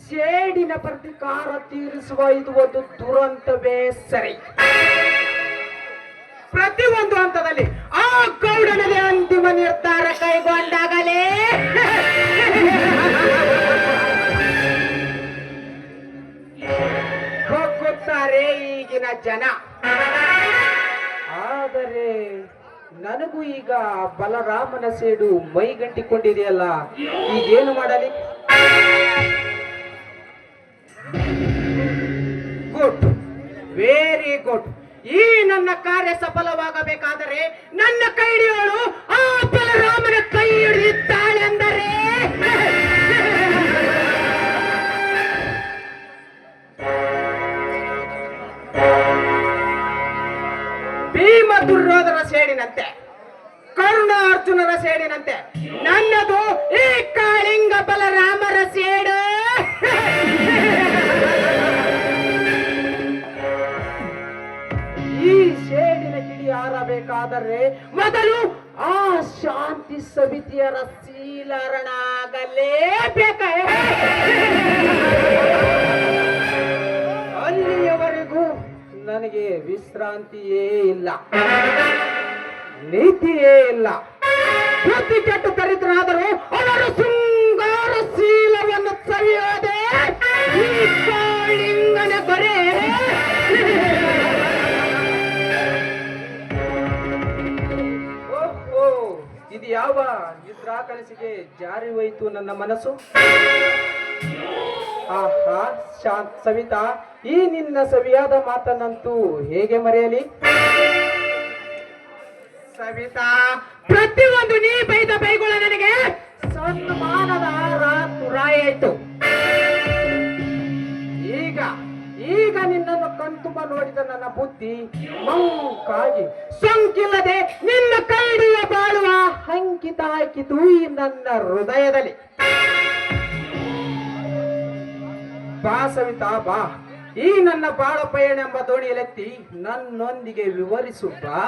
ಸೇಡಿನ ಪ್ರತಿಕಾರ ತೀರಿಸುವ ಇದು ಒಂದು ದುರಂತವೇ ಸರಿ. ಪ್ರತಿಯೊಂದು ಹಂತದಲ್ಲಿ ಆ ಗೌಡನದೇ ಅಂತಿಮ ನಿರ್ಧಾರ ಕೈಗೊಂಡಾಗಲೇ ಹೋಗುತ್ತಾರೆ ಈಗಿನ ಜನ. ಆದರೆ ನನಗೂ ಈಗ ಬಲರಾಮನ ಸೇಡು ಮೈಗಂಟಿಕೊಂಡಿದೆಯಲ್ಲ, ಈಗೇನು ಮಾಡಲಿ? Good, very good. ಈ ನನ್ನ ಕಾರ್ಯ ಸಫಲವಾಗಬೇಕಾದರೆ ನನ್ನ ಕೈ ಹಿಡಿಯೋಳು ಆ ಬಲರಾಮನ ಕೈ ಹಿಡಿದಿದ್ದಾಳೆಂದರೆ ಭೀಮ ದುರ್ಯೋಧನ ಸೇಡಿನಂತೆ, ಕರ್ಣ ಅರ್ಜುನರ ಸೇಡಿನಂತೆ ನನ್ನದು ಈ ಕಾಳಿಂಗ ಬಲರಾಮರ ಸೇಡು. ಈ ಸೇಡಿನ ಕಿಡಿ ಹಾರಬೇಕಾದರೆ ಮೊದಲು ಆ ಶಾಂತಿ ಸಮಿತಿಯರ ಶೀಲರಣ ಆಗಲೇಬೇಕ. ಅಲ್ಲಿಯವರೆಗೂ ನನಗೆ ವಿಶ್ರಾಂತಿಯೇ ಇಲ್ಲ, ನೀತಿಯೇ ಇಲ್ಲ. ಬುದ್ಧಿ ಕೆಟ್ಟು ದರಿದ್ರರಾದರೂ ಅವರು ಶೃಂಗಾರ ಶೀಲವನ್ನು ಸವಿಯೋದೆ ಈ ಕಾಳಿಂಗನ ಬರೆ. ಓಹೋ, ಇದು ಯಾವ ನಿದ್ರಾ ಕನಸಿಗೆ ಜಾರಿ ಹೋಯಿತು ನನ್ನ ಮನಸ್ಸು? ಆಹಾ, ಶಾಂತ ಸವಿತಾ, ಈ ನಿನ್ನ ಸವಿಯಾದ ಮಾತನ್ನಂತೂ ಹೇಗೆ ಮರೆಯಲಿ? ಸವಿತಾ, ಪ್ರತಿಯೊಂದು ನೀ ಬೈದ ಬೈಗುಳ ನನಗೆ ಸನ್ಮಾನದ ಹಾರ ತುರಾಯಿತು. ಈಗ ನಿನ್ನನ್ನು ಕಣ್ತುಂಬ ನೋಡಿದ ನನ್ನ ಬುದ್ಧಿ ಮಂಕಾಗಿ ಸೋಂಕಿಲ್ಲದೆ ನಿನ್ನ ಕೈಡಿಯ ಬಾಳುವ ಅಂಕಿತ ಹಾಕಿತು ಈ ನನ್ನ ಹೃದಯದಲ್ಲಿ. ಬಾ ಸವಿತಾ, ಬಾ. ಈ ನನ್ನ ಬಾಳ ಪಯಣ ಎಂಬ ದೋಣಿಯಲೆತ್ತಿ ನನ್ನೊಂದಿಗೆ ವಿವರಿಸು ಬಾ.